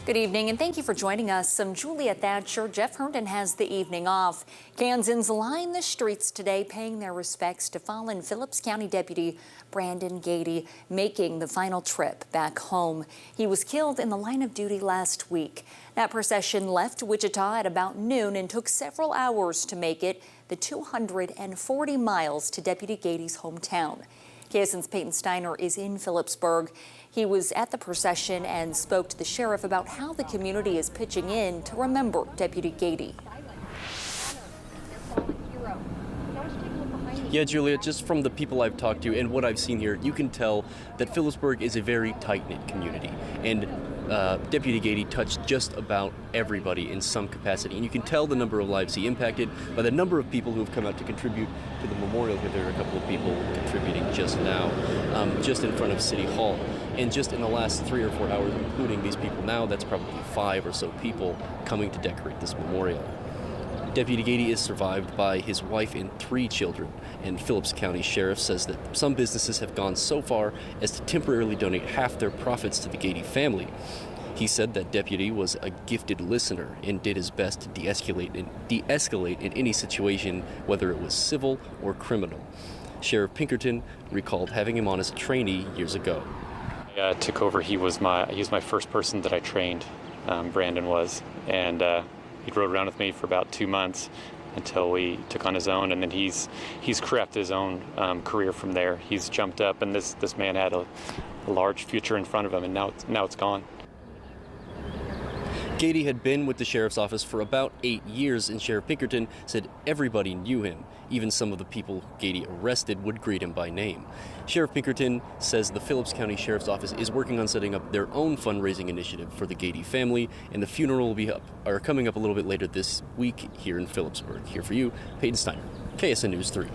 Good evening and thank you for joining us. I'm Julia Thatcher. Jeff Herndon has the evening off. Kansans line the streets today paying their respects to fallen Phillips County Deputy Brandon Gaede, making the final trip back home. He was killed in the line of duty last week. That procession left Wichita at about noon and took several hours to make it the 240 miles to Deputy Gaede's hometown. KSN's Peyton Steiner is in Phillipsburg. He was at the procession and spoke to the sheriff about how the community is pitching in to remember Deputy Gaede. Yeah, Julia, just from the people I've talked to and what I've seen here, you can tell that Phillipsburg is a very tight-knit community. And Deputy Gaede touched just about everybody in some capacity. And you can tell the number of lives he impacted by the number of people who have come out to contribute to the memorial here. There are a couple of people contributing just now, just in front of City Hall. And just in the last 3 or 4 hours, including these people now, that's probably 5 or so people coming to decorate this memorial. Deputy Gaede is survived by his wife and 3 children, and Phillips County Sheriff says that some businesses have gone so far as to temporarily donate half their profits to the Gaede family. He said that Deputy was a gifted listener and did his best to de-escalate in any situation, whether it was civil or criminal. Sheriff Pinkerton recalled having him on as a trainee years ago. I took over. He was my first person that I trained. Brandon was, and he rode around with me for about 2 months until we took on his own, and then he's crafted his own career from there. He's jumped up, and this man had a large future in front of him, and now it's gone. Gaede had been with the sheriff's office for about 8 years, and Sheriff Pinkerton said everybody knew him. Even some of the people Gaede arrested would greet him by name. Sheriff Pinkerton says the Phillips County Sheriff's Office is working on setting up their own fundraising initiative for the Gaede family, and the funeral will be coming up a little bit later this week here in Phillipsburg. Here for you, Peyton Steiner, KSN News 3.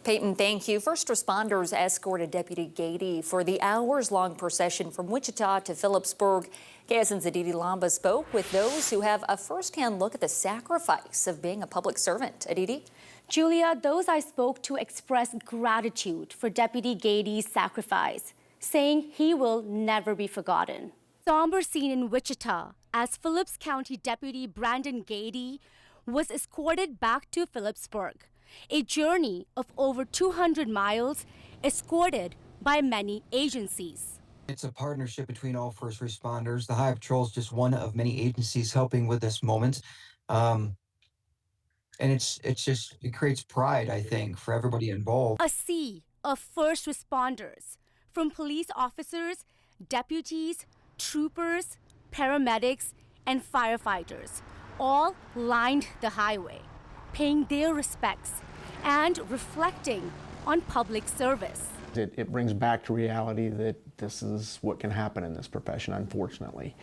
Peyton, thank you. First responders escorted Deputy Gaede for the hours-long procession from Wichita to Phillipsburg. KSN's Aditi Lamba spoke with those who have a first-hand look at the sacrifice of being a public servant. Aditi? Julia, those I spoke to expressed gratitude for Deputy Gaede's sacrifice, saying he will never be forgotten. Somber scene in Wichita as Phillips County Deputy Brandon Gaede was escorted back to Phillipsburg. A journey of over 200 miles, escorted by many agencies. It's a partnership between all first responders. The Hive Patrol is just one of many agencies helping with this moment. And it creates pride, I think, for everybody involved. A sea of first responders, from police officers, deputies, troopers, paramedics, and firefighters, all lined the highway, paying their respects and reflecting on public service. It brings back to reality that this is what can happen in this profession, unfortunately.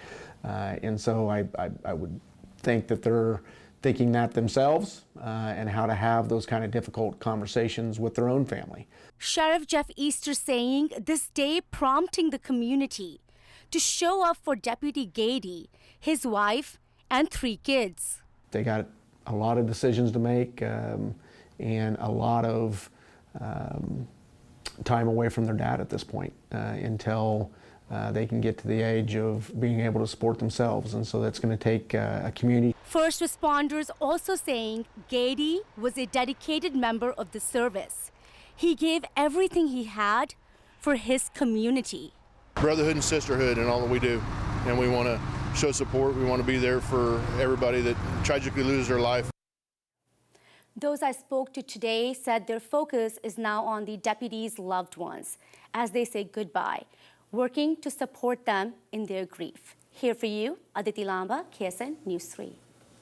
And so I would think that they're thinking that themselves and how to have those kind of difficult conversations with their own family. Sheriff Jeff Easter saying this day prompting the community to show up for Deputy Gaede, his wife, and 3 kids. They got a lot of decisions to make and a lot of time away from their dad at this point until they can get to the age of being able to support themselves. And so that's going to take a community. First responders also saying Gaede was a dedicated member of the service. He gave everything he had for his community. Brotherhood and sisterhood in all that we do. And we want to show support. We want to be there for everybody that tragically loses their life. Those I spoke to today said their focus is now on the deputies' loved ones as they say goodbye, working to support them in their grief. Here for you, Aditi Lamba, KSN News 3.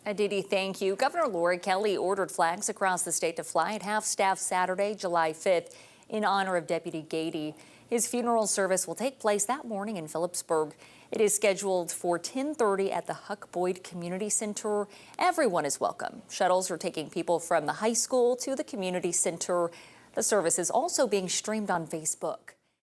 Aditi, thank you. Governor Lori Kelly ordered flags across the state to fly at half-staff Saturday, July 5th, in honor of Deputy Gaede. His funeral service will take place that morning in Phillipsburg. It is scheduled for 10:30 at the Huck Boyd Community Center. Everyone is welcome. Shuttles are taking people from the high school to the community center. The service is also being streamed on Facebook.